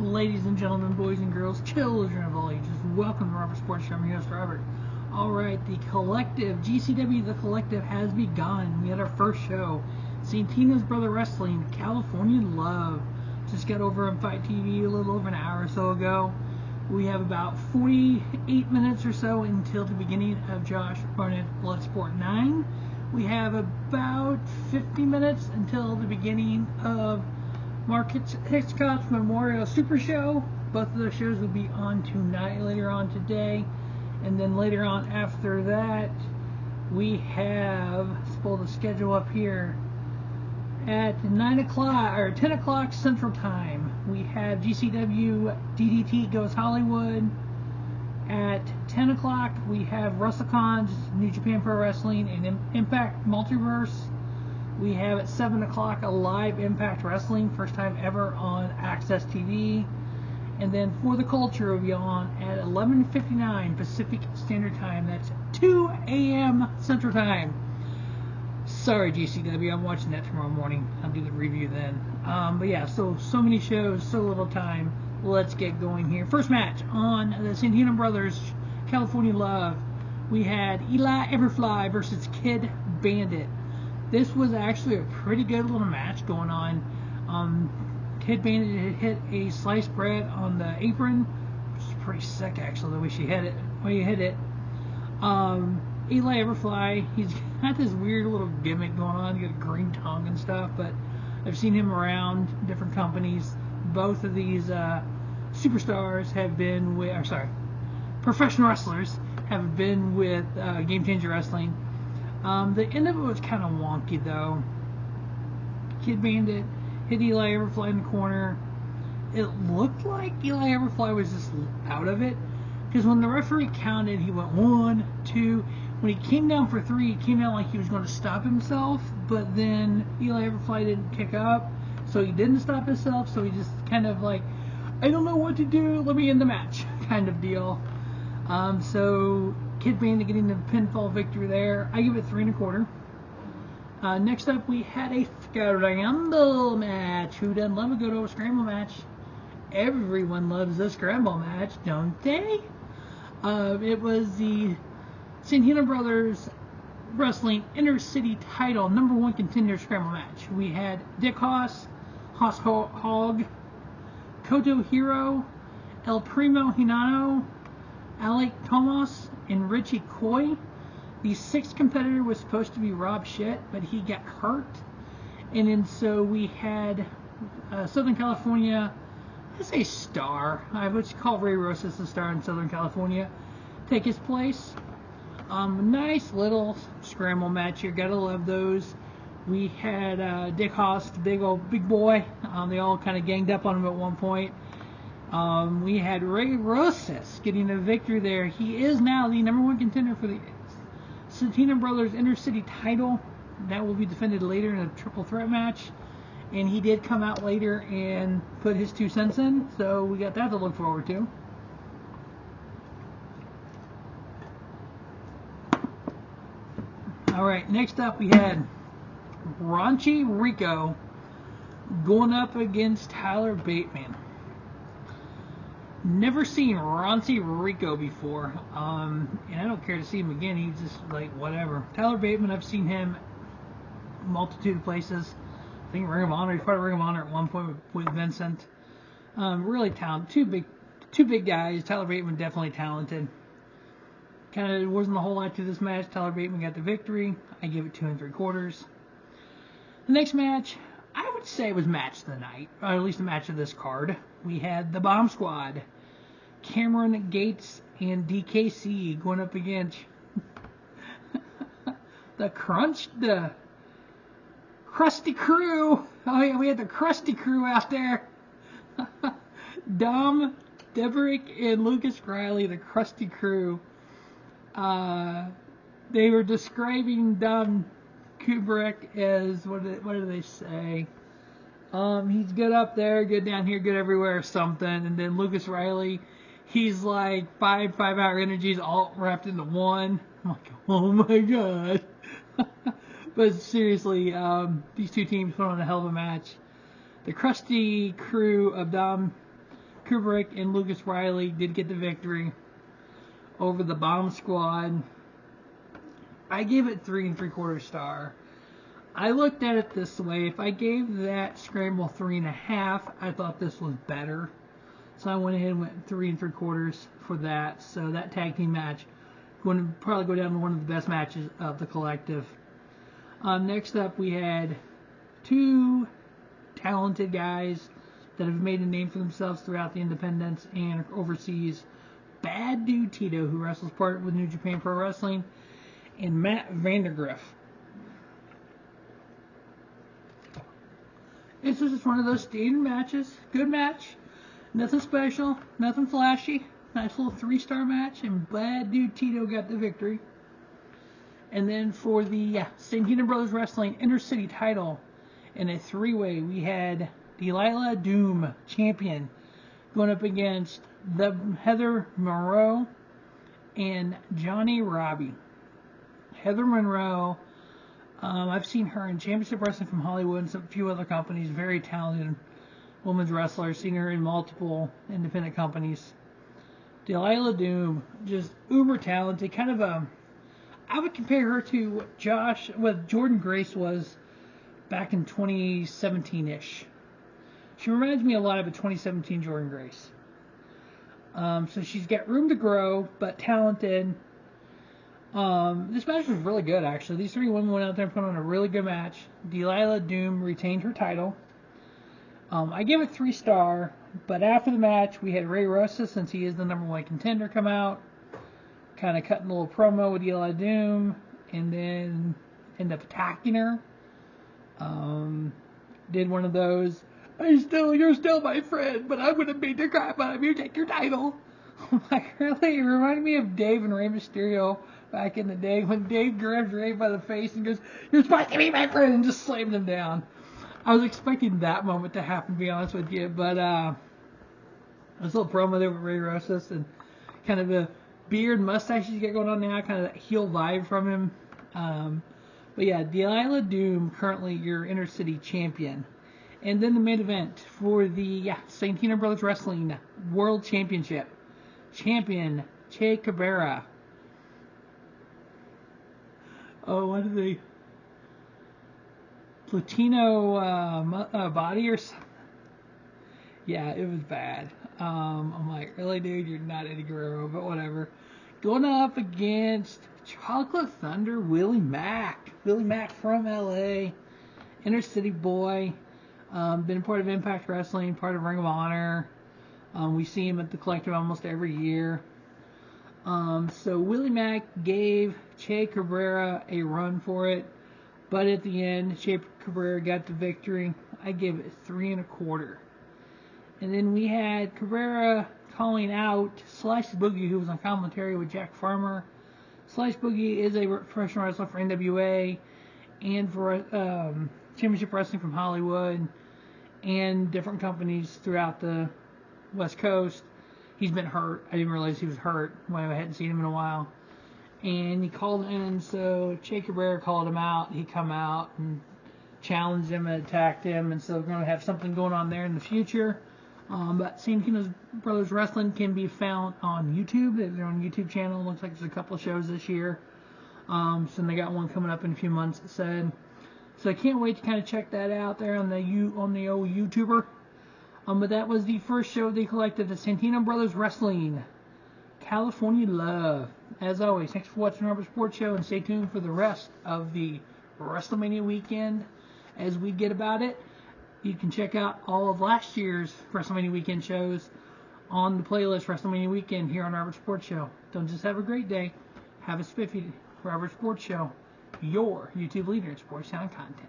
Ladies and gentlemen, boys and girls, children of all ages, welcome to Robert Sports Show. I'm your host, Robert. Alright, the Collective, GCW The Collective has begun. We had our first show, Santino's Brother Wrestling, California Love. Just got over on Fight TV a little over an hour or so ago. We have about 48 minutes or so until the beginning of Josh Barnett Bloodsport 9. We have about 50 minutes until the beginning of Mark Hitchcock's Memorial Super Show. Both of those shows will be on tonight, later on today. And then later on after that, we have, let's pull the schedule up here, at 9 o'clock, or 10 o'clock Central Time, we have GCW DDT Goes Hollywood. At 10 o'clock, we have WrestleCon's New Japan Pro Wrestling and Impact Multiverse. We have at 7 o'clock a live Impact Wrestling, first time ever on Access TV. And then For the Culture will be on at 11:59 Pacific Standard Time. That's 2 a.m. Central Time. Sorry, GCW, I'm watching that tomorrow morning. I'll do the review then. But yeah, so many shows, so little time. Let's get going here. First match on the Santino Brothers California Love. We had Eli Everfly versus Kid Bandit. This was actually a pretty good little match going on. Kid Bandit had hit a sliced bread on the apron, which is pretty sick actually, the way she hit it. Eli Everfly, he's got this weird little gimmick going on. He's got a green tongue and stuff, but I've seen him around different companies. Both of these superstars have been with, professional wrestlers have been with Game Changer Wrestling. The end of it was kind of wonky though. Kid Bandit hit Eli Everfly in the corner. It looked like Eli Everfly was just out of it, because when the referee counted, he went 1, 2. When he came down for 3, he came down like he was going to stop himself, but then Eli Everfly didn't kick up, so he didn't stop himself, so he just kind of like, I don't know what to do, let me end the match kind of deal. So Kid Bandit getting the pinfall victory there. I give it 3 1/4. Next up, we had a Scramble match. Who doesn't love a good old Scramble match? Everyone loves a Scramble match, don't they? It was the Santino Brothers Wrestling Inter-City Title #1 Contender Scramble match. We had Dick Haas Hog, Koto Hiro, El Primohenio, Alec, Tomas, and Richie. The sixth competitor was supposed to be Rob Shit, but he got hurt. And then so we had Southern California, let's say star, I would call Ray Rosas the star in Southern California, take his place. Nice little Scramble match here, gotta love those. We had Dick Haas, the big boy. They all kind of ganged up on him at one point. We had Ray Rosas getting a victory there. He is now the #1 contender for the Santino Brothers Inter-City Title. That will be defended later in a triple threat match. And he did come out later and put his 2 cents in, so we got that to look forward to. Alright, next up we had Raunchy Rico going up against Tyler Bateman. Never seen Raunchy Rico before, and I don't care to see him again. He's just like whatever. Tyler Bateman, I've seen him a multitude of places. I think Ring of Honor. He's part of Ring of Honor at one point with Vincent. Really talented. Two big guys. Tyler Bateman definitely talented. Kind of wasn't a whole lot to this match. Tyler Bateman got the victory. I give it 2 3/4. The next match, I would say, was match of the night, or at least the match of this card. We had the Bomb Squad, Cameron Gates and DKC going up against the Krusty Crew. Oh yeah, we had the Krusty Crew out there. Dom Debrick and Lucas Riley, the Krusty Crew. They were describing Dom Kubrick as, what do they say? He's good up there, good down here, good everywhere, or something. And then Lucas Riley, he's like 5-hour energies all wrapped into one. I'm like, oh my god. But seriously, these two teams put on a hell of a match. The Krusty Crew of Dom Kubrick and Lucas Riley did get the victory over the Bomb Squad. I gave it 3 3/4 star. I looked at it this way. If I gave that Scramble 3.5, I thought this was better. So I went ahead and went 3 3/4 for that. So that tag team match going to probably go down to one of the best matches of the collective. Next up, we had 2 talented guys that have made a name for themselves throughout the independents and overseas. Bad Dude Tito, who wrestles part with New Japan Pro Wrestling, and Matt Vandagriff. This was just one of those standard matches. Good match. Nothing special. Nothing flashy. Nice little 3-star match. And Bad Dude Tito got the victory. And then for the Santino Brothers Wrestling Intercity title in a 3-way, we had Delilah Doom, champion, going up against the Heather Monroe and Johnnie Robbie. Heather Monroe, I've seen her in Championship Wrestling from Hollywood and a few other companies. Very talented women's wrestler. Seen her in multiple independent companies. Delilah Doom, just uber talented. Kind of I would compare her to what Jordan Grace was back in 2017-ish. She reminds me a lot of a 2017 Jordan Grace. So she's got room to grow, but talented. This match was really good, actually. These 3 women went out there and put on a really good match. Delilah Doom retained her title. I gave it 3-star, but after the match, we had Ray Rosas, since he is the #1 contender, come out, kind of cutting a little promo with Delilah Doom, and then end up attacking her. Did one of those, you're still my friend, but I'm going to beat the crap out of you, take your title. Like, really? It reminded me of Dave and Rey Mysterio back in the day when Dave grabbed Rey by the face and goes, "You're supposed to be my friend," and just slammed him down. I was expecting that moment to happen, to be honest with you, but this little promo there with Ray Rosas and kind of the beard mustache he's got going on now, kind of that heel vibe from him. But yeah, Delilah Doom, currently your Intercity champion. And then the main event for the Santino Brothers Wrestling World Championship. Champion, Cabrera. Oh, what are they? Latino body or something? Yeah, it was bad. I'm like, really, dude? You're not Eddie Guerrero, but whatever. Going up against Chocolate Thunder, Willie Mack. Willie Mack from LA. Intercity boy. Been part of Impact Wrestling, part of Ring of Honor. We see him at the Collective almost every year. So Willie Mack gave Cabrera a run for it, but at the end, Cabrera got the victory. I gave it 3 1/4. And then we had Cabrera calling out Slice Boogie, who was on commentary with Jack Farmer. Slice Boogie is a professional wrestler for NWA and for Championship Wrestling from Hollywood and different companies throughout the West Coast. He's been hurt. I didn't realize he was hurt when I hadn't seen him in a while. And he called in, so Cabrera called him out. He come out and challenged him and attacked him, and so we're going to have something going on there in the future. But Santino Brothers Wrestling can be found on YouTube. They're on YouTube channel. Looks like there's a couple of shows this year. So they got one coming up in a few months, it said. So I can't wait to kind of check that out there on the old YouTuber. But that was the first show they collected, the Santino Brothers Wrestling California Love. As always, thanks for watching Robert Sports Show, and stay tuned for the rest of the WrestleMania weekend as we get about it. You can check out all of last year's WrestleMania weekend shows on the playlist WrestleMania weekend here on Robert Sports Show. Don't just have a great day, have a spiffy. Robert Sports Show, your YouTube leader in sports sound content.